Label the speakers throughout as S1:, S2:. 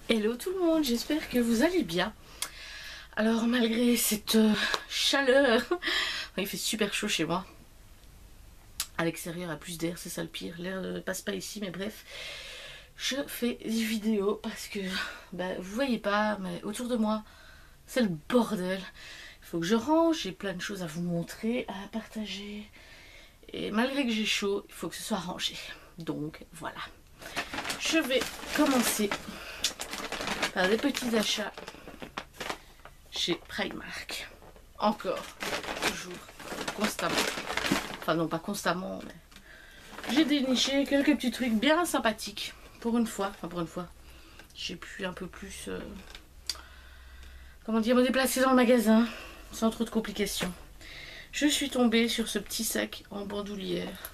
S1: Hello tout le monde, j'espère que vous allez bien. Alors malgré cette chaleur, il fait super chaud chez moi. À l'extérieur, il y a plus d'air, c'est ça le pire. L'air ne passe pas ici, mais bref. Je fais des vidéos parce que vous voyez pas, mais autour de moi, c'est le bordel. Il faut que je range, j'ai plein de choses à vous montrer, à partager. Et malgré que j'ai chaud, il faut que ce soit rangé. Donc voilà. Je vais commencer par des petits achats chez Primark. Encore, toujours, constamment. Enfin non, pas constamment, mais j'ai déniché quelques petits trucs bien sympathiques. Pour une fois, j'ai pu un peu plus, comment dire, me déplacer dans le magasin sans trop de complications. Je suis tombée sur ce petit sac en bandoulière.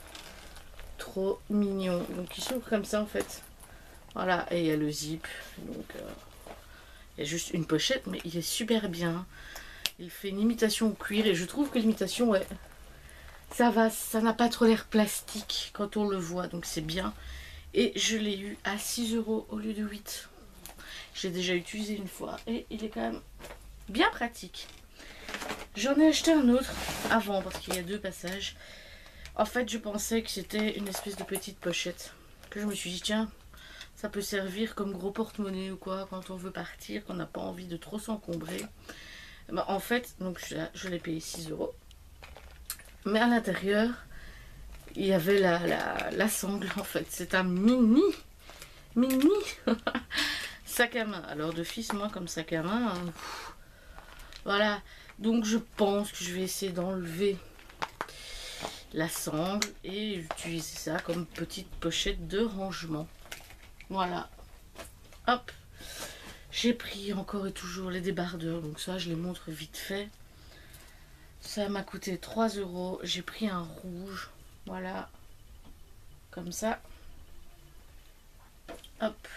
S1: Trop mignon. Donc il s'ouvre comme ça en fait. Voilà, et il y a le zip. Donc il y a juste une pochette, mais il est super bien. Il fait une imitation au cuir et je trouve que l'imitation, ouais, ça va, ça n'a pas trop l'air plastique quand on le voit, donc c'est bien. Et je l'ai eu à 6 € au lieu de 8. J'ai déjà utilisé une fois et il est quand même bien pratique. J'en ai acheté un autre avant parce qu'il y a deux passages. En fait, je pensais que c'était une espèce de petite pochette. Que je me suis dit, tiens, ça peut servir comme gros porte-monnaie ou quoi quand on veut partir, qu'on n'a pas envie de trop s'encombrer. Ben, en fait, donc je l'ai payé 6 €. Mais à l'intérieur, il y avait la sangle en fait. C'est un mini sac à main. Alors d'office, moi comme sac à main, voilà. Donc je pense que je vais essayer d'enlever la sangle et utiliser ça comme petite pochette de rangement. Voilà. Hop. J'ai pris encore et toujours les débardeurs. Donc ça, je les montre vite fait. Ça m'a coûté 3 €. J'ai pris un rouge. Voilà. Comme ça. Hop.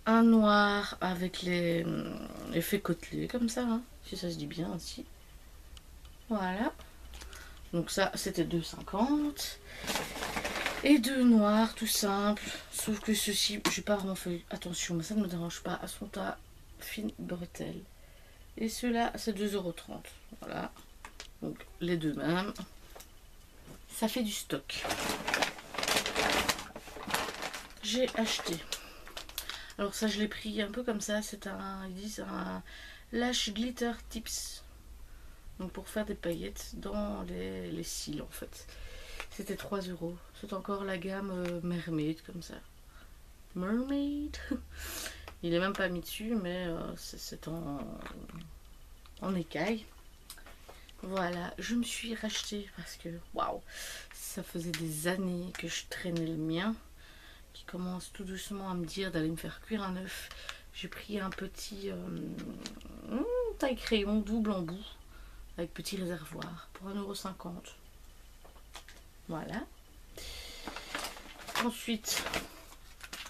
S1: Un noir avec les effets côtelés, comme ça, hein, si ça se dit bien ainsi. Voilà. Donc ça, c'était 2,50. Et deux noirs, tout simple. Sauf que ceci, j'ai pas vraiment fait attention, mais ça ne me dérange pas. Elles sont à fine bretelle. Et ceux-là, c'est 2,30 €. Voilà. Donc les deux mêmes. Ça fait du stock. J'ai acheté. Alors ça, je l'ai pris un peu comme ça. C'est un, ils disent un Lash Glitter Tips. Donc pour faire des paillettes dans les cils en fait. C'était 3 €. C'est encore la gamme Mermaid comme ça. Mermaid. Il est même pas mis dessus, mais c'est en écaille. Voilà, je me suis racheté parce que waouh, ça faisait des années que je traînais le mien, qui commence tout doucement à me dire d'aller me faire cuire un œuf. J'ai pris un petit taille crayon double en bout avec petit réservoir pour 1,50 €. Voilà. Ensuite,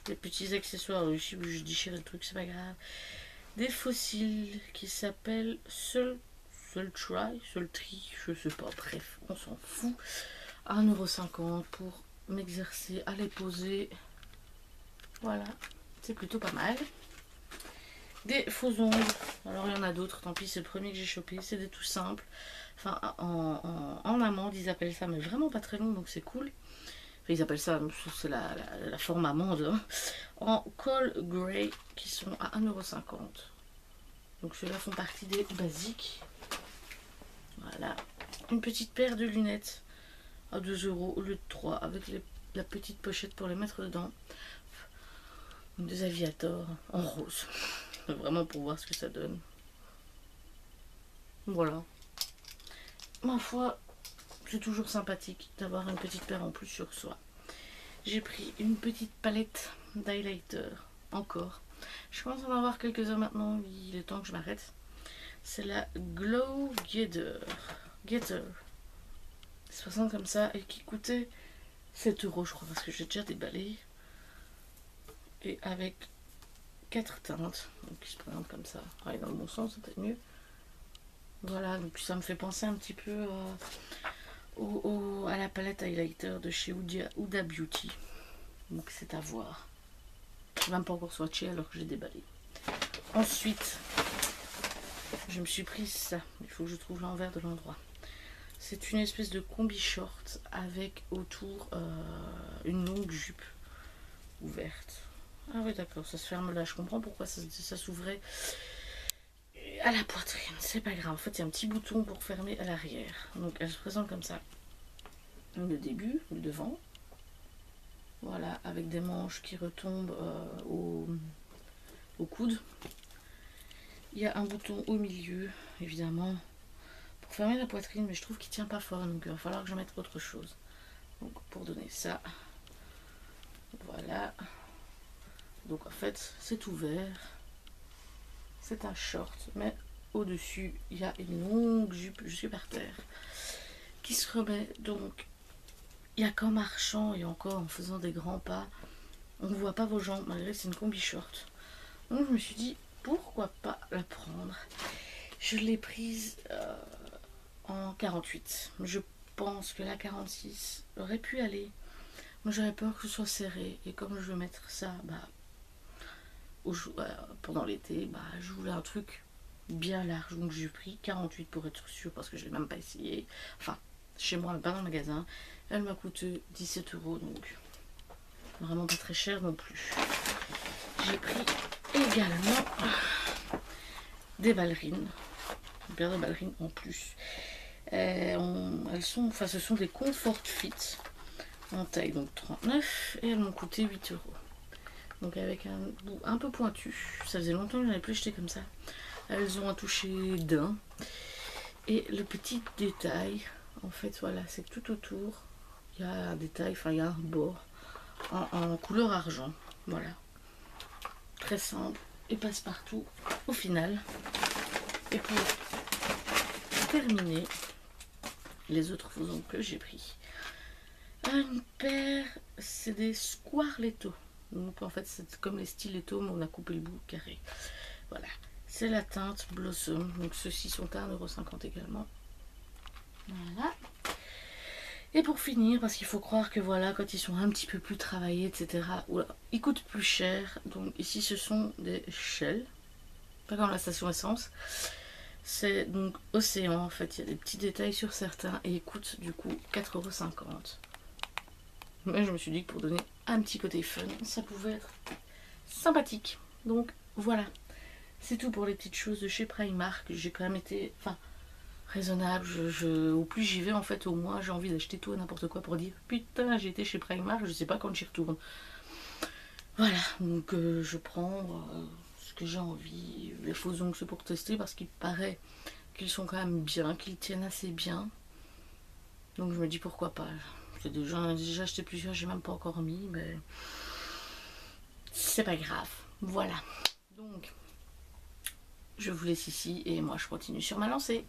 S1: les petits accessoires. Ici, je déchire le truc, c'est pas grave. Des fossiles qui s'appellent Sultry, je sais pas, bref, on s'en fout. 1,50 € pour m'exercer à les poser. Voilà, c'est plutôt pas mal. Des faux ongles, alors il y en a d'autres, tant pis, c'est le premier que j'ai chopé. C'est des tout simples. Enfin, en amande, ils appellent ça, mais vraiment pas très long, donc c'est cool. Enfin, ils appellent ça, c'est la forme amande, hein. En Coal Grey, qui sont à 1,50 €. Donc ceux-là font partie des basiques. Voilà. Une petite paire de lunettes à 2 € au lieu de 3, avec la petite pochette pour les mettre dedans. Des aviators en rose. Vraiment pour voir ce que ça donne. Voilà. Ma foi, c'est toujours sympathique d'avoir une petite paire en plus sur soi. J'ai pris une petite palette d'highlighter. Encore. Je commence à en avoir quelques-uns maintenant. Il est temps que je m'arrête. C'est la Glow Getter. 60 comme ça. Et qui coûtait 7 € je crois. Parce que j'ai déjà déballé. Et avec 4 teintes. Donc qui se présentent comme ça. Ouais, dans le bon sens, c'est peut-être mieux. Voilà. Donc ça me fait penser un petit peu à la palette highlighter de chez Huda Beauty. Donc c'est à voir. C'est même pas encore swatché alors que j'ai déballé. Ensuite, je me suis prise ça. Il faut que je trouve l'envers de l'endroit. C'est une espèce de combi short avec autour une longue jupe ouverte. Ah oui d'accord, ça se ferme là. Je comprends pourquoi ça s'ouvrait à la poitrine. C'est pas grave. En fait, il y a un petit bouton pour fermer à l'arrière. Donc elle se présente comme ça. Le début, le devant. Voilà, avec des manches qui retombent au coude. Il y a un bouton au milieu, évidemment, pour fermer la poitrine, mais je trouve qu'il tient pas fort, donc il va falloir que je mette autre chose. Donc pour donner ça, voilà. Donc en fait, c'est ouvert. C'est un short, mais au-dessus, il y a une longue jupe jusque par terre qui se remet. Donc, il y a qu'en marchant et encore en faisant des grands pas, on ne voit pas vos jambes, malgré que c'est une combi short. Donc je me suis dit, pourquoi pas la prendre. Je l'ai prise en 48. Je pense que la 46 aurait pu aller. Moi j'avais peur que ce soit serré. Et comme je veux mettre ça pendant l'été, je voulais un truc bien large. Donc j'ai pris 48 pour être sûr, parce que je ne l'ai même pas essayé. Enfin, chez moi, pas dans le magasin. Elle m'a coûté 17 €, donc vraiment pas très cher non plus. J'ai pris également des ballerines, une paire de ballerines en plus. Elles sont, enfin, ce sont des Comfort Fit en taille donc 39 et elles m'ont coûté 8 €. Donc avec un bout un peu pointu. Ça faisait longtemps que je n'avais plus jeté comme ça. Elles ont un toucher daim. Et le petit détail, en fait, voilà, c'est que tout autour, il y a un détail, enfin il y a un bord en couleur argent. Voilà. Très simple et passe-partout au final. Et pour terminer, les autres faisons que j'ai pris. Une paire, c'est des Squarletto. Donc en fait c'est comme les stilettos mais on a coupé le bout carré. Voilà. C'est la teinte Blossom. Donc ceux-ci sont à 1,50 € également. Voilà. Et pour finir, parce qu'il faut croire que voilà, quand ils sont un petit peu plus travaillés, etc., ils coûtent plus cher. Donc ici ce sont des Shell. Pas comme la station essence. C'est donc Océan en fait. Il y a des petits détails sur certains et ils coûtent du coup 4,50 €. Mais je me suis dit que pour donner un petit côté fun, ça pouvait être sympathique. Donc voilà. C'est tout pour les petites choses de chez Primark. J'ai quand même été raisonnable. Au plus j'y vais en fait, au moins j'ai envie d'acheter tout et n'importe quoi pour dire putain j'ai été chez Primark, je sais pas quand j'y retourne. Voilà, donc je prends ce que j'ai envie. Les faux ongles c'est pour tester parce qu'il paraît qu'ils sont quand même bien, qu'ils tiennent assez bien. Donc je me dis pourquoi pas. J'ai déjà acheté plusieurs, j'ai même pas encore mis, mais c'est pas grave. Voilà. Donc je vous laisse ici et moi je continue sur ma lancée.